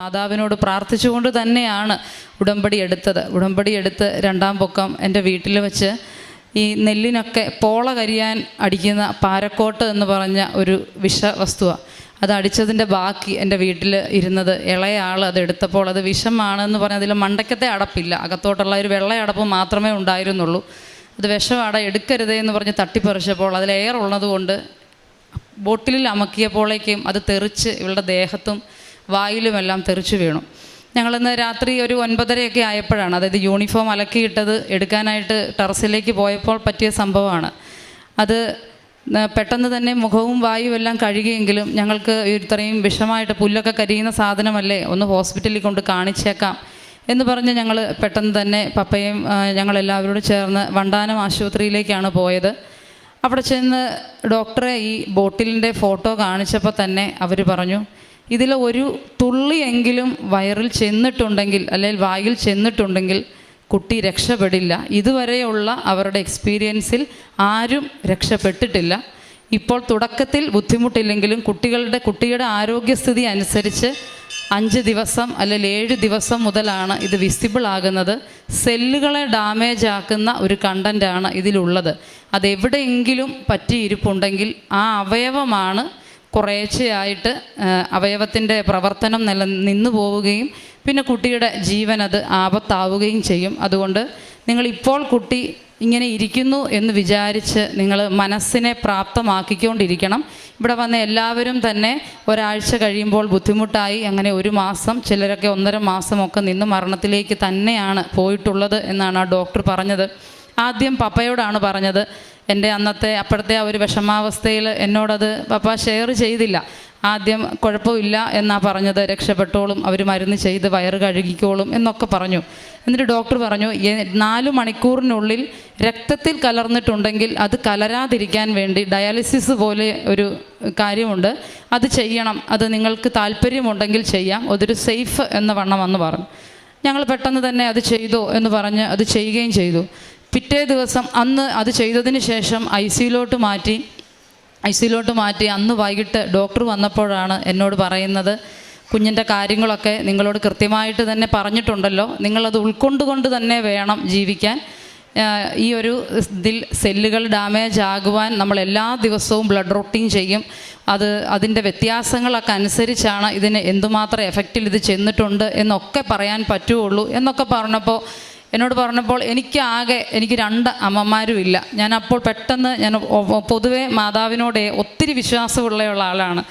മാതാവിനോട് പ്രാർത്ഥിച്ചുകൊണ്ട് തന്നെയാണ് ഉടമ്പടി എടുത്ത് രണ്ടാം പൊക്കം എൻ്റെ വീട്ടിൽ വെച്ച് ഈ നെല്ലിനൊക്കെ പോള കരിയാൻ അടിക്കുന്ന പാരക്കോട്ട് എന്ന് പറഞ്ഞ ഒരു വിഷവസ്തുവാണ്. അത് അടിച്ചതിൻ്റെ ബാക്കി എൻ്റെ വീട്ടിൽ ഇരുന്നത് ഇളയ ആൾ അതെടുത്തപ്പോൾ അത് വിഷമാണെന്ന് പറഞ്ഞ് അതിൽ മണ്ടയ്ക്കത്തെ അടപ്പില്ല, അകത്തോട്ടുള്ള ഒരു വെള്ള അടപ്പ് മാത്രമേ ഉണ്ടായിരുന്നുള്ളൂ. അത് വിഷമാണ്, എടുക്കരുതേ എന്ന് പറഞ്ഞ് തട്ടിപ്പറിച്ചപ്പോൾ അതിൽ എയർ ഉള്ളതുകൊണ്ട് ബോട്ടിലിൽ അമക്കിയപ്പോഴേക്കും അത് തെറിച്ച് ഇവളുടെ ദേഹത്തും വായിലുമെല്ലാം തെറിച്ചു വീണു. ഞങ്ങളിന്ന് രാത്രി ഒരു 9:30 ആയപ്പോഴാണ്, അതായത് യൂണിഫോം അലക്കിയിട്ടത് എടുക്കാനായിട്ട് ടെറസിലേക്ക് പോയപ്പോൾ പറ്റിയ സംഭവമാണ്. അത് പെട്ടെന്ന് തന്നെ മുഖവും വായും എല്ലാം കഴുകിയെങ്കിലും ഞങ്ങൾക്ക് ഇത്രയും വിഷമായിട്ട് പുല്ലൊക്കെ കരിയുന്ന സാധനമല്ലേ, ഒന്ന് ഹോസ്പിറ്റലിൽ കൊണ്ട് കാണിച്ചേക്കാം എന്ന് പറഞ്ഞ് ഞങ്ങൾ പെട്ടെന്ന് തന്നെ പപ്പയും ഞങ്ങളെല്ലാവരോടും ചേർന്ന് വണ്ടാനം ആശുപത്രിയിലേക്കാണ് പോയത്. അവിടെ ചെന്ന് ഡോക്ടറെ ഈ ബോട്ടിലിൻ്റെ ഫോട്ടോ കാണിച്ചപ്പോൾ തന്നെ അവർ പറഞ്ഞു, ഇതിൽ ഒരു തുള്ളിയെങ്കിലും വയറിൽ ചെന്നിട്ടുണ്ടെങ്കിൽ അല്ലെങ്കിൽ വായിൽ ചെന്നിട്ടുണ്ടെങ്കിൽ കുട്ടി രക്ഷപ്പെടില്ല. ഇതുവരെയുള്ള അവരുടെ എക്സ്പീരിയൻസിൽ ആരും രക്ഷപ്പെട്ടിട്ടില്ല. ഇപ്പോൾ തുടക്കത്തിൽ ബുദ്ധിമുട്ടില്ലെങ്കിലും കുട്ടിയുടെ ആരോഗ്യസ്ഥിതി അനുസരിച്ച് 5 ദിവസം അല്ലെങ്കിൽ 7 ദിവസം മുതലാണ് ഇത് വിസിബിൾ ആകുന്നത്. സെല്ലുകളെ ഡാമേജ് ആക്കുന്ന ഒരു കണ്ടൻ്റാണ് ഇതിലുള്ളത്. അതെവിടെയെങ്കിലും പറ്റിയിരിപ്പുണ്ടെങ്കിൽ ആ അവയവമാണ് കുറേശ്ശെയായിട്ട് അവയവത്തിൻ്റെ പ്രവർത്തനം നിന്നു പോവുകയും പിന്നെ കുട്ടിയുടെ ജീവൻ അത് ആപത്താവുകയും ചെയ്യും. അതുകൊണ്ട് നിങ്ങളിപ്പോൾ കുട്ടി ഇങ്ങനെ ഇരിക്കുന്നു എന്ന് വിചാരിച്ച് നിങ്ങൾ മനസ്സിനെ പ്രാപ്തമാക്കിക്കൊണ്ടിരിക്കണം. ഇവിടെ വന്ന എല്ലാവരും തന്നെ ഒരാഴ്ച കഴിയുമ്പോൾ ബുദ്ധിമുട്ടായി അങ്ങനെ 1 മാസം, ചിലരൊക്കെ 1.5 മാസമൊക്കെ നിന്ന് മരണത്തിലേക്ക് തന്നെയാണ് പോയിട്ടുള്ളത് എന്നാണ് ആ ഡോക്ടർ പറഞ്ഞത്. ആദ്യം പപ്പയോടാണ് പറഞ്ഞത്. എൻ്റെ അപ്പോഴത്തെ ആ ഒരു വിഷമാവസ്ഥയിൽ എന്നോടത് പപ്പ ഷെയർ ചെയ്തില്ല. ആദ്യം കുഴപ്പമില്ല എന്നാണ് പറഞ്ഞത്, രക്ഷപ്പെട്ടോളും, അവർ മരുന്ന് ചെയ്ത് വയറ് കഴുകിക്കോളും എന്നൊക്കെ പറഞ്ഞു. എന്നിട്ട് ഡോക്ടർ പറഞ്ഞു 4 മണിക്കൂറിനുള്ളിൽ രക്തത്തിൽ കലർന്നിട്ടുണ്ടെങ്കിൽ അത് കലരാതിരിക്കാൻ വേണ്ടി ഡയാലിസിസ് പോലെ ഒരു കാര്യമുണ്ട്, അത് ചെയ്യണം, അത് നിങ്ങൾക്ക് താല്പര്യമുണ്ടെങ്കിൽ ചെയ്യാം, അതൊരു സേഫ് എന്ന വണ്ണം വന്ന് പറഞ്ഞു. ഞങ്ങൾ പെട്ടെന്ന് തന്നെ അത് ചെയ്തോ എന്ന് പറഞ്ഞ് അത് ചെയ്യുകയും ചെയ്തു. പിറ്റേ ദിവസം അന്ന് അത് ചെയ്തതിന് ശേഷം ഐ സിയിലോട്ട് മാറ്റി അന്ന് വൈകിട്ട് ഡോക്ടർ വന്നപ്പോഴാണ് എന്നോട് പറയുന്നത്, കുഞ്ഞിൻ്റെ കാര്യങ്ങളൊക്കെ നിങ്ങളോട് കൃത്യമായിട്ട് തന്നെ പറഞ്ഞിട്ടുണ്ടല്ലോ, നിങ്ങളത് ഉൾക്കൊണ്ടുകൊണ്ട് തന്നെ വേണം ജീവിക്കാൻ. ഈ ഒരു ഇതിൽ സെല്ലുകൾ ഡാമേജ് ആകുവാൻ നമ്മൾ എല്ലാ ദിവസവും ബ്ലഡ് റൊട്ടീൻ ചെയ്യും. അതിൻ്റെ വ്യത്യാസങ്ങളൊക്കെ അനുസരിച്ചാണ് ഇതിന് എന്തുമാത്രം എഫക്റ്റിൽ ഇത് ചെന്നിട്ടുണ്ട് എന്നൊക്കെ പറയാൻ പറ്റുള്ളൂ എന്നൊക്കെ എന്നോട് പറഞ്ഞപ്പോൾ എനിക്ക് 2 അമ്മമാരും ഇല്ല. ഞാനപ്പോൾ പെട്ടെന്ന് പൊതുവെ മാതാവിനോട് ഒത്തിരി വിശ്വാസമുള്ള ആളാണ്.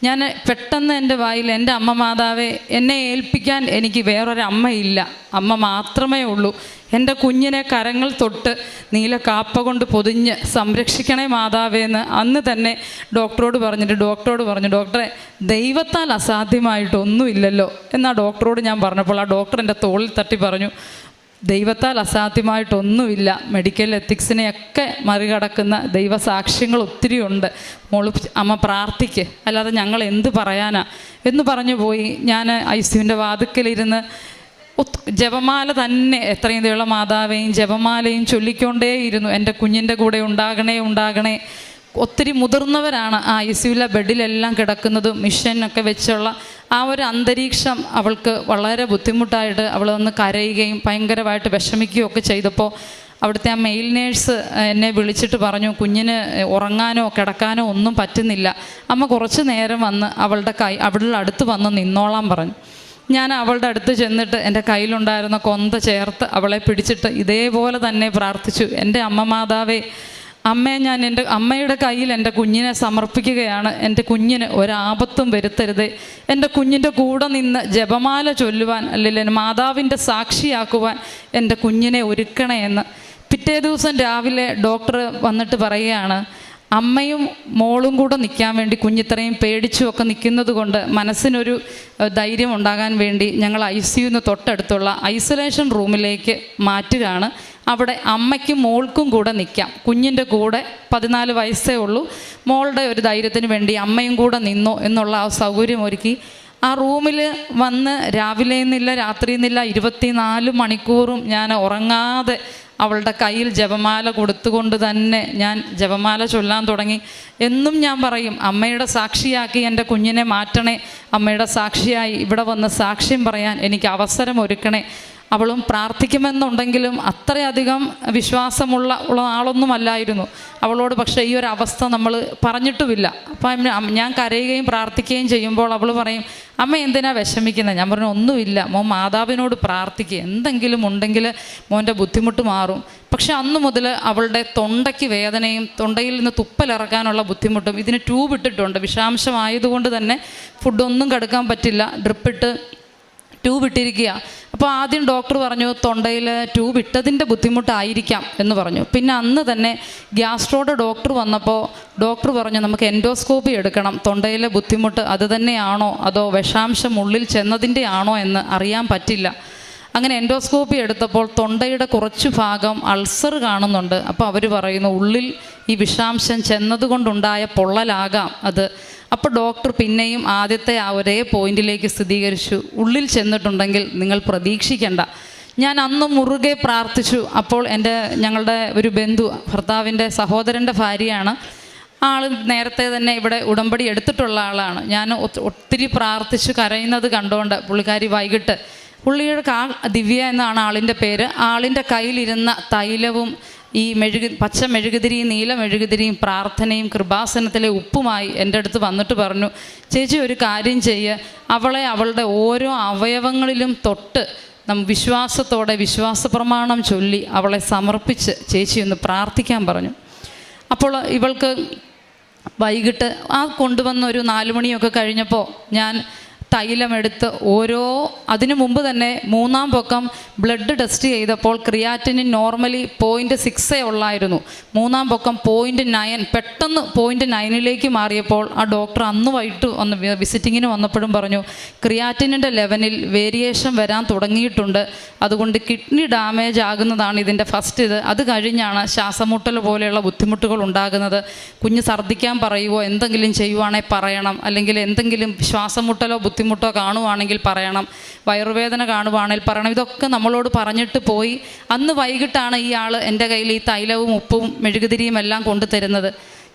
ഞാൻ പെട്ടെന്ന് എൻ്റെ വായിൽ എൻ്റെ അമ്മ മാതാവേ, എന്നെ ഏൽപ്പിക്കാൻ എനിക്ക് വേറൊരു അമ്മയില്ല, അമ്മ മാത്രമേ ഉള്ളൂ. എൻ്റെ കുഞ്ഞിനെ കരങ്ങൾ തൊട്ട് നീല കാപ്പ കൊണ്ട് പൊതിഞ്ഞ് സംരക്ഷിക്കണേ മാതാവേന്ന് അന്ന് തന്നെ ഡോക്ടറോട് പറഞ്ഞു, ഡോക്ടറെ ദൈവത്താൽ അസാധ്യമായിട്ടൊന്നുമില്ലല്ലോ എന്നാ ഡോക്ടറോട് ഞാൻ പറഞ്ഞപ്പോൾ ആ ഡോക്ടർ എൻ്റെ തോളിൽ തട്ടി പറഞ്ഞു, ദൈവത്താൽ അസാധ്യമായിട്ടൊന്നുമില്ല, മെഡിക്കൽ എത്തിക്സിനെയൊക്കെ മറികടക്കുന്ന ദൈവസാക്ഷ്യങ്ങൾ ഒത്തിരി ഉണ്ട്, അമ്മ പ്രാർത്ഥിക്ക്, അല്ലാതെ ഞങ്ങൾ എന്ത് പറയാനാ എന്ന് പറഞ്ഞു പോയി. ഞാൻ ഐസിയുവിൻ്റെ വാതിക്കലിരുന്ന് ജപമാല തന്നെ എത്രയും ദയുള്ള മാതാവേയും ജപമാലയും ചൊല്ലിക്കൊണ്ടേയിരുന്നു. എൻ്റെ കുഞ്ഞിൻ്റെ കൂടെ ഉണ്ടാകണേ. ഒത്തിരി മുതിർന്നവരാണ് ആ ഐസിയുവിലെ ബെഡിലെല്ലാം കിടക്കുന്നതും മിഷനൊക്കെ വെച്ചുള്ള ആ ഒരു അന്തരീക്ഷം അവൾക്ക് വളരെ ബുദ്ധിമുട്ടായിട്ട് അവൾ വന്ന് കരയുകയും ഭയങ്കരമായിട്ട് വിഷമിക്കുകയും ഒക്കെ ചെയ്തപ്പോൾ അവിടുത്തെ ആ മെയിൽ നേഴ്സ് എന്നെ വിളിച്ചിട്ട് പറഞ്ഞു, കുഞ്ഞിന് ഉറങ്ങാനോ കിടക്കാനോ ഒന്നും പറ്റുന്നില്ല, അമ്മ കുറച്ച് നേരം വന്ന് അവളുടെ അടുത്ത് വന്ന് നിന്നോളാൻ പറഞ്ഞു. ഞാൻ അവളുടെ അടുത്ത് ചെന്നിട്ട് എൻ്റെ കയ്യിലുണ്ടായിരുന്ന കൊന്ത ചേർത്ത് അവളെ പിടിച്ചിട്ട് ഇതേപോലെ തന്നെ പ്രാർത്ഥിച്ചു, എൻ്റെ അമ്മ മാതാവേ, ഞാൻ എൻ്റെ അമ്മയുടെ കയ്യിൽ എൻ്റെ കുഞ്ഞിനെ സമർപ്പിക്കുകയാണ്, എൻ്റെ കുഞ്ഞിന് ഒരാപത്തും വരുത്തരുതേ, എൻ്റെ കുഞ്ഞിൻ്റെ കൂടെ നിന്ന് ജപമാല ചൊല്ലുവാൻ അല്ലെങ്കിൽ മാതാവിൻ്റെ സാക്ഷിയാക്കുവാൻ എൻ്റെ കുഞ്ഞിനെ ഒരുക്കണേ എന്ന്. പിറ്റേ ദിവസം രാവിലെ ഡോക്ടർ വന്നിട്ട് പറയുകയാണ്, അമ്മയും മോളും കൂടെ നിൽക്കാൻ വേണ്ടി, കുഞ്ഞിത്രയും പേടിച്ചുമൊക്കെ നിൽക്കുന്നത് കൊണ്ട് മനസ്സിനൊരു ധൈര്യം ഉണ്ടാകാൻ വേണ്ടി ഞങ്ങൾ ICUന്ന് തൊട്ടടുത്തുള്ള ഐസൊലേഷൻ റൂമിലേക്ക് മാറ്റുകയാണ്. അവിടെ അമ്മയ്ക്കും മോൾക്കും കൂടെ നിൽക്കാം, കുഞ്ഞിൻ്റെ കൂടെ 14 വയസ്സേ ഉള്ളൂ, മോളുടെ ഒരു ധൈര്യത്തിന് വേണ്ടി അമ്മയും കൂടെ നിന്നോ എന്നുള്ള ആ സൗകര്യം ഒരുക്കി. ആ റൂമിൽ വന്ന് രാവിലെ നിന്നില്ല രാത്രി നിന്നില്ല 24 മണിക്കൂറും ഞാൻ ഉറങ്ങാതെ അവളുടെ കയ്യിൽ ജപമാല കൊടുത്തുകൊണ്ട് തന്നെ ഞാൻ ജപമാല ചൊല്ലാൻ തുടങ്ങി. എന്നും ഞാൻ പറയും, അമ്മയുടെ സാക്ഷിയാക്കി എൻ്റെ കുഞ്ഞിനെ മാറ്റണേ, അമ്മയുടെ സാക്ഷിയായി ഇവിടെ വന്ന് സാക്ഷ്യം പറയാൻ എനിക്ക് അവസരം ഒരുക്കണേ. അവളും പ്രാർത്ഥിക്കുമെന്നുണ്ടെങ്കിലും അത്രയധികം വിശ്വാസമുള്ള ആളൊന്നുമല്ലായിരുന്നു അവളോട്. പക്ഷേ ഈ ഒരു അവസ്ഥ നമ്മൾ പറഞ്ഞിട്ടുമില്ല. അപ്പം ഞാൻ കരയുകയും പ്രാർത്ഥിക്കുകയും ചെയ്യുമ്പോൾ അവൾ പറയും, അമ്മ എന്തിനാ വിഷമിക്കുന്നത്? ഞാൻ പറഞ്ഞു, ഒന്നുമില്ല മോൻ മാതാവിനോട് പ്രാർത്ഥിക്കുക, എന്തെങ്കിലും ഉണ്ടെങ്കിൽ മോൻ്റെ ബുദ്ധിമുട്ട് മാറും. പക്ഷെ അന്ന് മുതൽ അവളുടെ തൊണ്ടയ്ക്ക് വേദനയും തൊണ്ടയിൽ നിന്ന് തുപ്പലിറക്കാനുള്ള ബുദ്ധിമുട്ടും, ഇതിന് ട്യൂബ് ഇട്ടിട്ടുണ്ട്, വിഷാംശമായതുകൊണ്ട് തന്നെ ഫുഡൊന്നും കെടുക്കാൻ പറ്റില്ല, ഡ്രിപ്പിട്ട് ട്യൂബ് ഇട്ടിരിക്കുക. അപ്പോൾ ആദ്യം ഡോക്ടർ പറഞ്ഞു തൊണ്ടയിൽ ട്യൂബ് ഇട്ടതിൻ്റെ ബുദ്ധിമുട്ടായിരിക്കാം എന്ന് പറഞ്ഞു. പിന്നെ അന്ന് തന്നെ ഗ്യാസ്ട്രോയുടെ ഡോക്ടർ വന്നപ്പോൾ ഡോക്ടർ പറഞ്ഞു നമുക്ക് എൻഡോസ്കോപ്പി എടുക്കണം, തൊണ്ടയിലെ ബുദ്ധിമുട്ട് അത് തന്നെയാണോ അതോ വിഷാംശം ഉള്ളിൽ ചെന്നതിൻ്റെ ആണോ എന്ന് അറിയാൻ പറ്റില്ല. അങ്ങനെ എൻഡോസ്കോപ്പി എടുത്തപ്പോൾ തൊണ്ടയുടെ കുറച്ച് ഭാഗം അൾസർ കാണുന്നുണ്ട്. അപ്പോൾ അവർ പറയുന്നു ഉള്ളിൽ ഈ വിഷാംശം ചെന്നതുകൊണ്ടുണ്ടായ പൊള്ളലാകാം അത്. അപ്പോൾ ഡോക്ടർ പിന്നെയും ആദ്യത്തെ ആ ഒരേ പോയിന്റിലേക്ക് സ്ഥിരീകരിച്ചു, ഉള്ളിൽ ചെന്നിട്ടുണ്ടെങ്കിൽ നിങ്ങൾ പ്രതീക്ഷിക്കേണ്ട. ഞാൻ അന്ന് മുറുകെ പ്രാർത്ഥിച്ചു. അപ്പോൾ ഞങ്ങളുടെ ഒരു ബന്ധു, ഭർത്താവിൻ്റെ സഹോദരൻ്റെ ഭാര്യയാണ്, ആൾ നേരത്തെ തന്നെ ഇവിടെ ഉടമ്പടി എടുത്തിട്ടുള്ള ആളാണ്. ഞാൻ ഒത്തിരി പ്രാർത്ഥിച്ചു കരയുന്നത് കണ്ടുകൊണ്ട് പുള്ളിക്കാരി വൈകിട്ട്, പുള്ളിയുടെ ദിവ്യ എന്നാണ് ആളിൻ്റെ പേര്, ആളിൻ്റെ കയ്യിലിരുന്ന തൈലവും ഈ പച്ച മെഴുകുതിരിയും നീല മെഴുകുതിരിയും പ്രാർത്ഥനയും കൃപാസനത്തിലെ ഉപ്പുമായി എൻ്റെ അടുത്ത് വന്നിട്ട് പറഞ്ഞു, ചേച്ചി ഒരു കാര്യം ചെയ്യുക, അവളെ അവളുടെ ഓരോ അവയവങ്ങളിലും തൊട്ട് വിശ്വാസത്തോടെ വിശ്വാസ പ്രമാണം ചൊല്ലി അവളെ സമർപ്പിച്ച് ചേച്ചി ഒന്ന് പ്രാർത്ഥിക്കാൻ പറഞ്ഞു. അപ്പോൾ ഇവൾക്ക് വൈകിട്ട് കൊണ്ടുവന്ന ഒരു 4 മണിയൊക്കെ കഴിഞ്ഞപ്പോൾ ഞാൻ തൈലമെടുത്ത് അതിനു മുമ്പ് തന്നെ 3-ാം പൊക്കം ബ്ലഡ് ടെസ്റ്റ് ചെയ്തപ്പോൾ ക്രിയാറ്റിനിൻ നോർമലി 0.6 ഉള്ളായിരുന്നു. 3-ാം പൊക്കം 0.9, പെട്ടെന്ന് 0.9 മാറിയപ്പോൾ ആ ഡോക്ടർ അന്ന് വൈകിട്ട് വന്ന് വിസിറ്റിങ്ങിന് വന്നപ്പോഴും പറഞ്ഞു ക്രിയാറ്റിനിൻ്റെ ലെവലിൽ വേരിയേഷൻ വരാൻ തുടങ്ങിയിട്ടുണ്ട്, അതുകൊണ്ട് കിഡ്നി ഡാമേജ് ആകുന്നതാണ് ഇതിൻ്റെ ഫസ്റ്റ് അത് കഴിഞ്ഞാണ് ശ്വാസമുട്ടൽ പോലെയുള്ള ബുദ്ധിമുട്ടുകൾ ഉണ്ടാകുന്നത്. കുഞ്ഞ് ഛർദ്ദിക്കാൻ പറയുമോ എന്തെങ്കിലും ചെയ്യുവാണെങ്കിൽ പറയണം, അല്ലെങ്കിൽ എന്തെങ്കിലും ശ്വാസമുട്ടലോ ബുദ്ധിമുട്ടോ കാണുവാണെങ്കിൽ പറയണം, വയറുവേദന കാണുവാണെങ്കിൽ പറയണം. ഇതൊക്കെ നമ്മളോട് പറഞ്ഞിട്ട് പോയി. അന്ന് വൈകിട്ടാണ് ഈ ആൾ എൻ്റെ കയ്യിൽ ഈ തൈലവും ഉപ്പും മെഴുകുതിരിയും എല്ലാം കൊണ്ടുതരുന്നത്.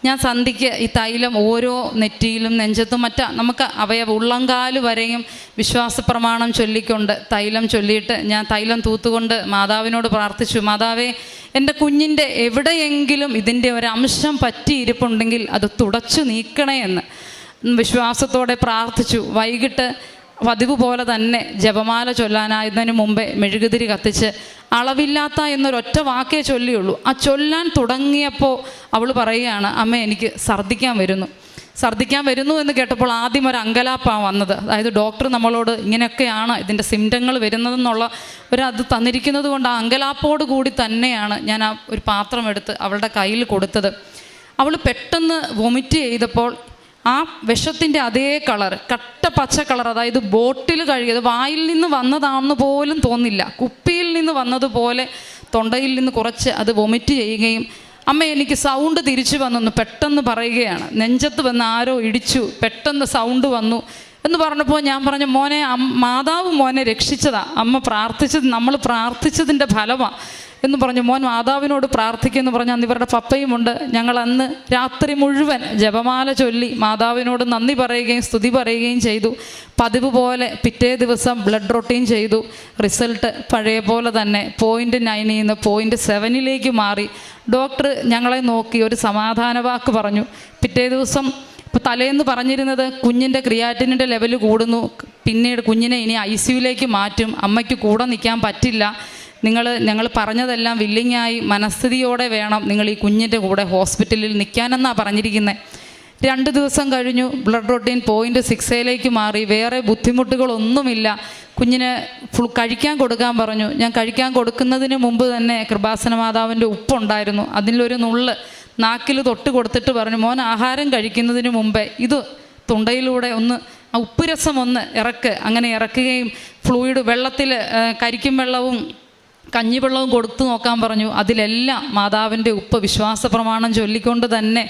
ഞാൻ സന്ധ്യയ്ക്ക് ഈ തൈലം ഓരോ നെറ്റിയിലും നെഞ്ചത്തും നമുക്ക് ഉള്ളങ്കാല് വരെയും വിശ്വാസ പ്രമാണം ചൊല്ലിക്കൊണ്ട് തൈലം ചൊല്ലിയിട്ട് ഞാൻ തൈലം തൂത്തുകൊണ്ട് മാതാവിനോട് പ്രാർത്ഥിച്ചു, മാതാവേ എൻ്റെ കുഞ്ഞിൻ്റെ എവിടെയെങ്കിലും ഇതിൻ്റെ ഒരംശം പറ്റിയിരിപ്പുണ്ടെങ്കിൽ അത് തുടച്ചു നീക്കണേ എന്ന് വിശ്വാസത്തോടെ പ്രാർത്ഥിച്ചു. വൈകിട്ട് പതിവ് പോലെ തന്നെ ജപമാല ചൊല്ലാനായതിനു മുമ്പേ മെഴുകുതിരി കത്തിച്ച് അളവില്ലാത്ത എന്നൊരൊറ്റ വാക്കേ ചൊല്ലിയുള്ളൂ. ആ ചൊല്ലാൻ തുടങ്ങിയപ്പോൾ അവൾ പറയുകയാണ്, അമ്മ എനിക്ക് ഛർദ്ദിക്കാൻ വരുന്നു എന്ന് കേട്ടപ്പോൾ ആദ്യം ഒരു അങ്കലാപ്പാണ് വന്നത്. അതായത് ഡോക്ടർ നമ്മളോട് ഇങ്ങനെയൊക്കെയാണ് ഇതിൻ്റെ സിംറ്റങ്ങൾ വരുന്നതെന്നുള്ള അത് തന്നിരിക്കുന്നത് കൊണ്ട് ആ അങ്കലാപ്പോട് കൂടി തന്നെയാണ് ഞാൻ ആ ഒരു പാത്രം എടുത്ത് അവളുടെ കയ്യിൽ കൊടുത്തത്. അവൾ പെട്ടെന്ന് വൊമിറ്റ് ചെയ്തപ്പോൾ ആ വിഷത്തിൻ്റെ അതേ കളർ, കട്ട പച്ച കളർ, അതായത് ബോട്ടിൽ കഴുകിയത് വായിൽ നിന്ന് വന്നതാണെന്ന് പോലും തോന്നില്ല, കുപ്പിയിൽ നിന്ന് വന്നതുപോലെ തൊണ്ടയിൽ നിന്ന് കുറച്ച് അത് വൊമിറ്റ് ചെയ്യുകയും അമ്മ എനിക്ക് സൗണ്ട് തിരിച്ചു വന്നെന്ന് പെട്ടെന്ന് പറയുകയാണ്. നെഞ്ചത്ത് വന്ന് ആരോ ഇടിച്ചു, പെട്ടെന്ന് സൗണ്ട് വന്നു എന്ന് പറഞ്ഞപ്പോൾ ഞാൻ പറഞ്ഞു, മോനെ മാതാവ് മോനെ രക്ഷിച്ചതാ, നമ്മൾ പ്രാർത്ഥിച്ചതിൻ്റെ ഫലമാണ് എന്ന് പറഞ്ഞു. മോൻ മാതാവിനോട് പ്രാർത്ഥിക്കുമെന്ന് പറഞ്ഞു. അന്ന് ഇവരുടെ പപ്പയുമുണ്ട്. ഞങ്ങൾ അന്ന് രാത്രി മുഴുവൻ ജപമാല ചൊല്ലി മാതാവിനോട് നന്ദി പറയുകയും സ്തുതി പറയുകയും ചെയ്തു. പതിവ് പോലെ പിറ്റേ ദിവസം ബ്ലഡ് റൊട്ടീൻ ചെയ്തു. റിസൾട്ട് പഴയ പോലെ തന്നെ 0.9 നിന്ന് 0.7 മാറി. ഡോക്ടർ ഞങ്ങളെ നോക്കി ഒരു സമാധാന വാക്ക് പറഞ്ഞു. പിറ്റേ ദിവസം ഇപ്പോൾ തലേന്ന് പറഞ്ഞിരുന്നത് കുഞ്ഞിൻ്റെ ക്രിയാറ്റിനിൻ്റെ ലെവൽ കൂടുന്നു, പിന്നീട് കുഞ്ഞിനെ ഇനി ICUലേക്ക് മാറ്റും, അമ്മയ്ക്ക് കൂടെ നിൽക്കാൻ പറ്റില്ല, ഞങ്ങൾ പറഞ്ഞതെല്ലാം വില്ലിങ്ങായി മനസ്ഥിതിയോടെ വേണം നിങ്ങൾ ഈ കുഞ്ഞിൻ്റെ കൂടെ ഹോസ്പിറ്റലിൽ നിൽക്കാനെന്നാണ് പറഞ്ഞിരിക്കുന്നത്. 2 ദിവസം കഴിഞ്ഞു, ബ്ലഡ് റൊട്ടീൻ 0.6 മാറി, വേറെ ബുദ്ധിമുട്ടുകളൊന്നുമില്ല. കുഞ്ഞിന് കഴിക്കാൻ കൊടുക്കാൻ പറഞ്ഞു. ഞാൻ കഴിക്കാൻ കൊടുക്കുന്നതിന് മുമ്പ് തന്നെ കൃപാസന മാതാവിൻ്റെ ഉപ്പുണ്ടായിരുന്നു, അതിലൊരു നുള്ള് നാക്കിൽ തൊട്ട് കൊടുത്തിട്ട് പറഞ്ഞു, മോൻ ആഹാരം കഴിക്കുന്നതിന് മുമ്പേ ഇത് തൊണ്ടയിലൂടെ ഒന്ന് ഉപ്പുരസം ഒന്ന് ഇറക്ക്. അങ്ങനെ ഇറക്കുകയും ഫ്ലൂയിഡ് വെള്ളത്തിൽ കരിക്കും വെള്ളവും കഞ്ഞിവെള്ളവും കൊടുത്തു നോക്കാൻ പറഞ്ഞു. അതിലെല്ലാം മാതാവിൻ്റെ ഉപ്പ് വിശ്വാസ പ്രമാണം ചൊല്ലിക്കൊണ്ട് തന്നെ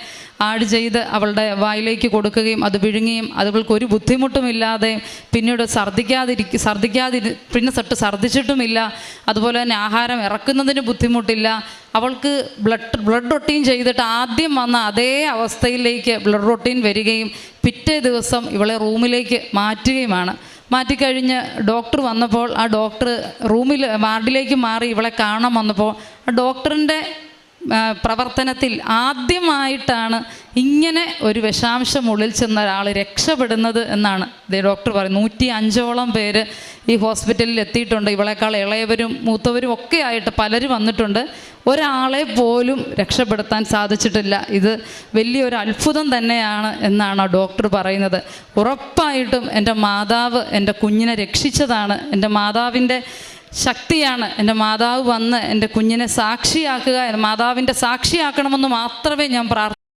ആഡ് ചെയ്ത് അവളുടെ വായിലേക്ക് കൊടുക്കുകയും അത് വിഴുങ്ങുകയും അതുകൾക്കൊരു ബുദ്ധിമുട്ടുമില്ലാതെ പിന്നീട് പിന്നെ തൊട്ട് ഛർദ്ദിച്ചിട്ടുമില്ല. അതുപോലെ തന്നെ ആഹാരം ഇറക്കുന്നതിന് ബുദ്ധിമുട്ടില്ല. അവൾക്ക് ബ്ലഡ് റൊട്ടീൻ ചെയ്തിട്ട് ആദ്യം വന്ന അതേ അവസ്ഥയിലേക്ക് ബ്ലഡ് റൊട്ടീൻ വരികയും പിറ്റേ ദിവസം ഇവളെ റൂമിലേക്ക് മാറ്റുകയുമാണ്. മാറ്റിക്കഴിഞ്ഞ് ഡോക്ടർ വന്നപ്പോൾ ആ ഡോക്ടർ വാർഡിലേക്ക് മാറി ഇവളെ കാണാൻ വന്നപ്പോൾ ആ ഡോക്ടറിൻ്റെ പ്രവർത്തനത്തിൽ ആദ്യമായിട്ടാണ് ഇങ്ങനെ ഒരു വിഷാംശം ഉള്ളിൽ ചെന്ന ഒരാൾ രക്ഷപ്പെടുന്നത് എന്നാണ് ഡോക്ടർ പറയുന്നത്. 105ഓളം പേര് ഈ ഹോസ്പിറ്റലിൽ എത്തിയിട്ടുണ്ട്. ഇവളെക്കാൾ ഇളയവരും മൂത്തവരും ഒക്കെ ആയിട്ട് പലരും വന്നിട്ടുണ്ട്. ഒരാളെ പോലും രക്ഷപ്പെടുത്താൻ സാധിച്ചിട്ടില്ല. ഇത് വലിയൊരു അത്ഭുതം തന്നെയാണ് എന്നാണ് ആ ഡോക്ടർ പറയുന്നത്. ഉറപ്പായിട്ടും എൻ്റെ മാതാവ് എൻ്റെ കുഞ്ഞിനെ രക്ഷിച്ചതാണ്. എൻ്റെ മാതാവിൻ്റെ ശക്തിയാണ്. എൻ്റെ മാതാവ് വന്ന് എൻ്റെ കുഞ്ഞിനെ സാക്ഷിയാക്കുക, മാതാവിൻ്റെ സാക്ഷിയാക്കണമെന്ന് മാത്രമേ ഞാൻ